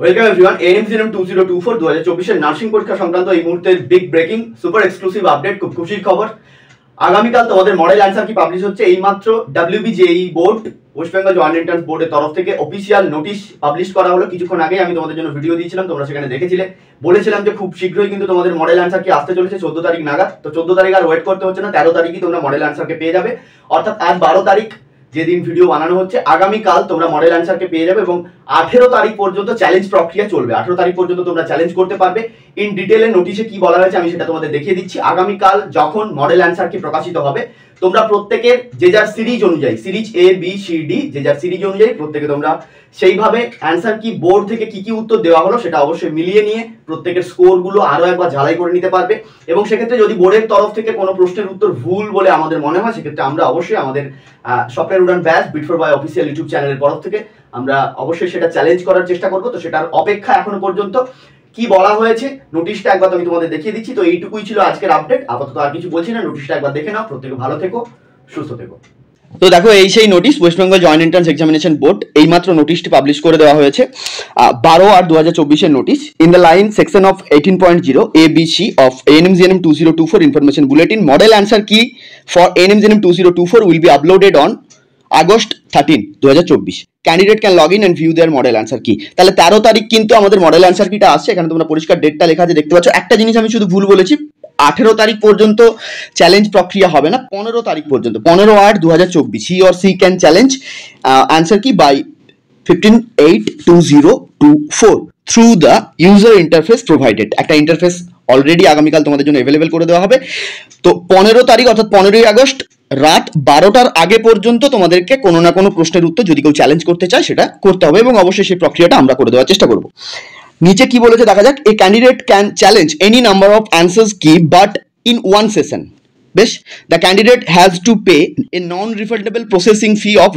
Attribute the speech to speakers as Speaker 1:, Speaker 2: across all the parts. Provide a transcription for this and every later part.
Speaker 1: Welcome everyone. এএনএমজিএনএম 2024 2024 এর nursing পরীক্ষা সংক্রান্ত এই মুহূর্তের big breaking super exclusive update, খুব খুশির খবর। আগামীকাল তোমাদের মডেল অ্যান্সার কি পাবলিশ হচ্ছে। এইমাত্র WBJEE board, West Bengal joint entrance বোর্ডের তরফ থেকে অফিসিয়াল নোটিশ পাবলিশ করা হলো। কিছুক্ষণ আগে আমি তোমাদের জন্য ভিডিও দিয়েছিলাম, তোমরা সেখানে দেখেছিলে। বলেছিলাম যে খুব শীঘ্রই কিন্তু তোমাদের মডেল অ্যান্সার কি আসতে চলেছে 14 তারিখ নাগাদ। তো 14 তারিখ আর ওয়েট করতে হচ্ছে না, 13 তারিখই তোমরা মডেল অ্যান্সারকে পেয়ে যাবে। অর্থাৎ আজ 12 তারিখ, যেদিন ভিডিও বানানো হচ্ছে, আগামীকাল তোমরা মডেল অ্যান্সারকে পেয়ে যাবে এবং 18 তারিখ পর্যন্ত চ্যালেঞ্জ প্রক্রিয়া চলবে। 18 তারিখ পর্যন্ত তোমরা চ্যালেঞ্জ করতে পারবে। ইন ডিটেলে নোটিশে কি বলা হয়েছে আমি সেটা তোমাদের দেখিয়ে দিচ্ছি। আগামীকাল যখন মডেল অ্যান্সার কি প্রকাশিত হবে, তোমরা প্রত্যেকের যে যার সিরিজ অনুযায়ী, series A B C D, যে যার সিরিজ অনুযায়ী প্রত্যেকে তোমরা সেইভাবে অ্যান্সার কি বোর্ড থেকে কি উত্তর দেওয়া হলো সেটা অবশ্যই মিলিয়ে নিয়ে প্রত্যেকের স্কোরগুলো আরো একবার ঝালাই করে নিতে পারবে। এবং সেক্ষেত্রে যদি বোর্ডের তরফ থেকে কোনো প্রশ্নের উত্তর ভুল বলে আমাদের মনে হয়, সেক্ষেত্রে আমরা অবশ্যই আমাদের সফটওয়্যার উড়ান ব্যাচ বিট4বাই অফিসিয়াল ইউটিউব চ্যানেলের তরফ থেকে আমরা অবশ্যই সেটা চ্যালেঞ্জ করার চেষ্টা করবো। তো সেটার অপেক্ষা এখনো পর্যন্ত। কি বলা হয়েছে নোটিশটা একবার আমি তোমাদের দেখিয়ে দিচ্ছি। তো এইটুকুই ছিল আজকের আপডেট, আপাতত আর কিছু বলছি না। নোটিশটা একবার দেখে নাও। প্রত্যেকে ভালো থেকো, সুস্থ থেকো। তো দেখো, এই সেই notice, West Bengal joint entrance examination board এইমাত্র নোটিশটি পাবলিশ করে দেওয়া হয়েছে। 12/8/2024 notice. In the line section of 18.0 ABC of ANMGNM 2024 information bulletin, model answer key for ANMGNM 2024 will be uploaded on August 13, 2024. Candidate can log in and view their model answer key. তাহলে 13 তারিখ কিন্তু আমাদের model answer কিটা আসছে। এখানে তোমরা পরিষ্কার ডেটটা লেখা আছে, দেখতে পাচ্ছ। একটা জিনিস আমি শুধু ভুল বলেছি, 18 তারিখ পর্যন্ত চ্যালেঞ্জ প্রক্রিয়া হবে না, 15 তারিখ পর্যন্ত। 15/8/2024 he or she can challenge answer key by 15/8/2024 through the user interface provided. একটা ইন্টারফেস অলরেডি আগামীকাল তোমাদের জন্য অ্যাভেলেবেল করে দেওয়া হবে। তো 15 তারিখ অর্থাৎ 15ই আগস্ট রাত 12টার আগে পর্যন্ত তোমাদেরকে কোনো না কোনো প্রশ্নের উত্তর যদি কেউ চ্যালেঞ্জ করতে চায় সেটা করতে হবে এবং অবশ্যই সেই প্রক্রিয়াটা আমরা করে দেওয়ার চেষ্টা করব। নিচে কি বলেছে দেখা যাক। এ candidate can challenge any number of answers কি বাট ইন ওয়ান সেশন। বেশ, the candidate has to pay A non refundable processing fee of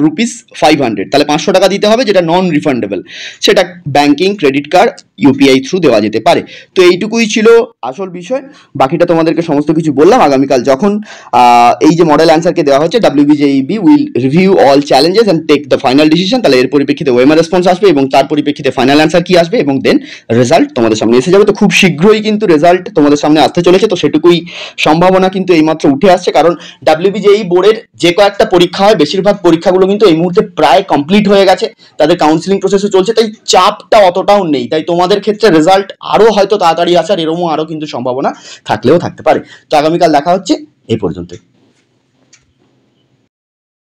Speaker 1: ₹500। তাহলে 500 টাকা দিতে হবে, যেটা নন রিফান্ডেবল। সেটা banking, credit card, UPI through দেওয়া যেতে পারে। তো এইটুকুই ছিল আসল বিষয়। বাকিটা তোমাদেরকে সমস্ত কিছু বললাম। আগামীকাল যখন এই যে মডেল অ্যান্সারকে দেওয়া হচ্ছে, WBJEB will review all challenges and take the final decision. তাহলে এর পরিপ্রেক্ষিতে ওয়েমার রেসপন্স আসবে এবং তার পরিপ্রেক্ষিতে ফাইনাল অ্যান্সার কি আসবে এবং দেন রেজাল্ট তোমাদের সামনে এসে যাবে। তো খুব শীঘ্রই কিন্তু রেজাল্ট তোমাদের সামনে আসতে চলেছে। তো সেটুকুই সম্ভাবনা কিন্তু এইমাত্র উঠে আসছে, কারণ WBJEE বোর্ডের যে কয়েকটা পরীক্ষা হয়, বেশিরভাগ পরীক্ষাগুলো কিন্তু এই মুহূর্তে প্রায় কমপ্লিট হয়ে গেছে। তাদের কাউন্সিলিং প্রসেসও চলছে, তাই চাপটা অতটাও নেই। তাই তোমাদের ক্ষেত্রে রেজাল্ট আরো হয়তো তাড়াতাড়ি আসার এরকমও আরো কিন্তু সম্ভাবনা থাকলেও থাকতে পারে। তো আগামীকাল দেখা হচ্ছে, এই পর্যন্ত।